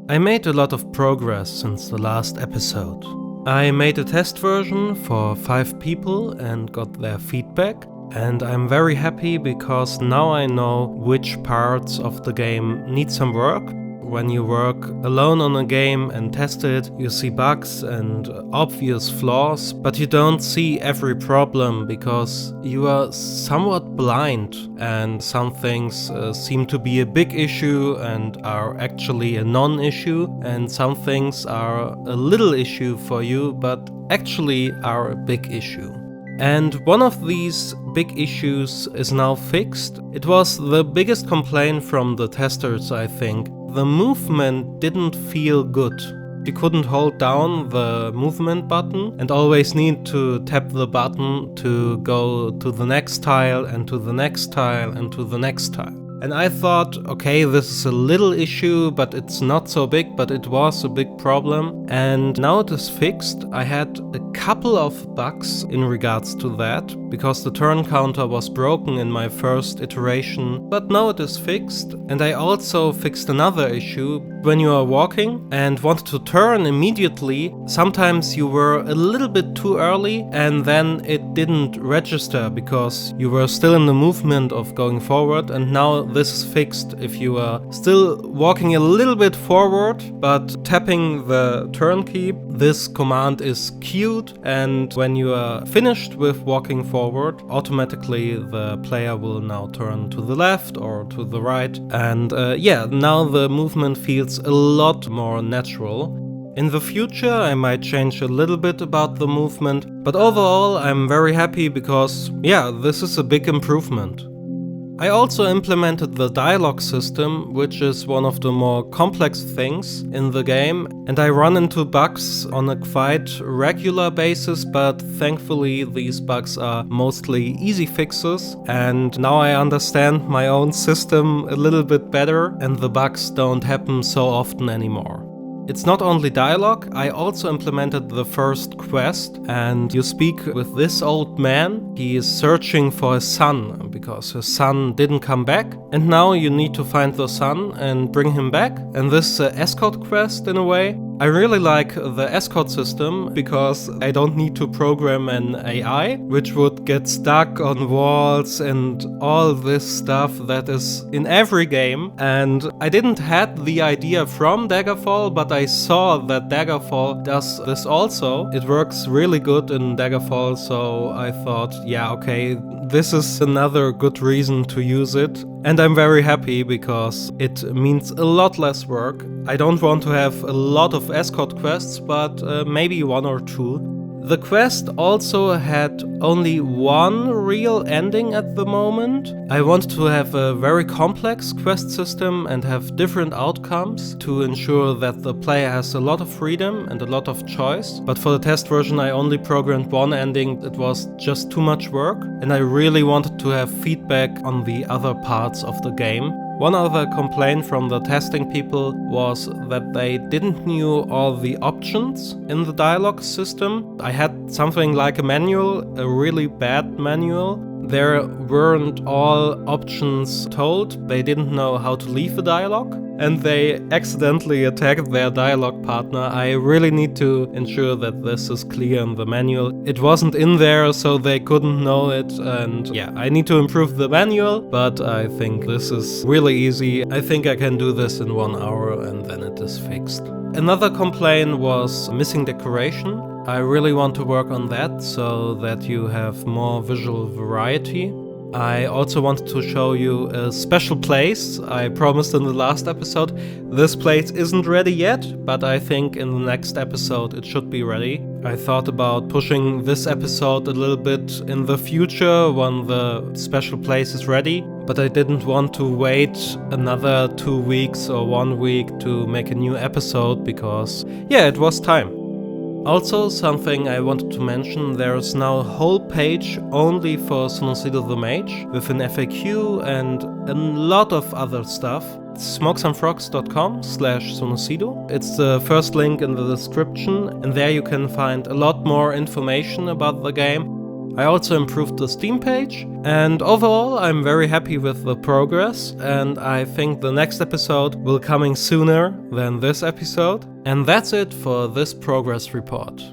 I made a lot of progress since the last episode. I made a test version for 5 people and got their feedback, and I'm very happy because now I know which parts of the game need some work. When you work alone on a game and test it, you see bugs and obvious flaws, but you don't see every problem because you are somewhat blind, and some things seem to be a big issue and are actually a non-issue, and some things are a little issue for you but actually are a big issue. And one of these big issues is now fixed. It was the biggest complaint from the testers, I think. The movement didn't feel good. You couldn't hold down the movement button and always need to tap the button to go to the next tile and to the next tile and to the next tile. And I thought, okay, this is a little issue, but it's not so big, but it was a big problem. And now it is fixed. I had a couple of bugs in regards to that, because the turn counter was broken in my first iteration, but now it is fixed. And I also fixed another issue. When you are walking and want to turn immediately, sometimes you were a little bit too early and then it didn't register because you were still in the movement of going forward, and now this is fixed. If you are still walking a little bit forward but tapping the turn key, this command is queued, and when you are finished with walking forward, automatically the player will now turn to the left or to the right, and now the movement feels a lot more natural. In the future I might change a little bit about the movement, but overall I'm very happy because, this is a big improvement. I also implemented the dialogue system, which is one of the more complex things in the game, and I run into bugs on a quite regular basis, but thankfully these bugs are mostly easy fixes, and now I understand my own system a little bit better and the bugs don't happen so often anymore. It's not only dialogue, I also implemented the first quest, and you speak with this old man. He is searching for his son because his son didn't come back, and now you need to find the son and bring him back. And this is an escort quest in a way. I really like the escort system because I don't need to program an AI, which would get stuck on walls and all this stuff that is in every game. And I didn't had the idea from Daggerfall, but I saw that Daggerfall does this also. It works really good in Daggerfall, so I thought, this is another good reason to use it. And I'm very happy because it means a lot less work. I don't want to have a lot of escort quests, but maybe 1 or 2. The quest also had only one real ending at the moment. I want to have a very complex quest system and have different outcomes to ensure that the player has a lot of freedom and a lot of choice. But for the test version I only programmed one ending. It was just too much work, and I really wanted to have feedback on the other parts of the game. One other complaint from the testing people was that they didn't know all the options in the dialogue system. I had something like a manual, a really bad manual. There weren't all options told. They didn't know how to leave the dialogue, and they accidentally attacked their dialogue partner. I really need to ensure that this is clear in the manual. It wasn't in there, so they couldn't know it, and I need to improve the manual, but I think this is really easy. I think I can do this in 1 hour and then it is fixed. Another complaint was missing decoration. I really want to work on that so that you have more visual variety. I also wanted to show you a special place I promised in the last episode. This place isn't ready yet, but I think in the next episode it should be ready. I thought about pushing this episode a little bit in the future when the special place is ready, but I didn't want to wait another 2 weeks or 1 week to make a new episode because, it was time. Also, something I wanted to mention, there is now a whole page only for Sonucido the Mage, with an FAQ and a lot of other stuff. It's smokesandfrogs.com/Sonucido. It's the first link in the description, and there you can find a lot more information about the game. I also improved the Steam page, and overall I'm very happy with the progress, and I think the next episode will coming sooner than this episode. And that's it for this progress report.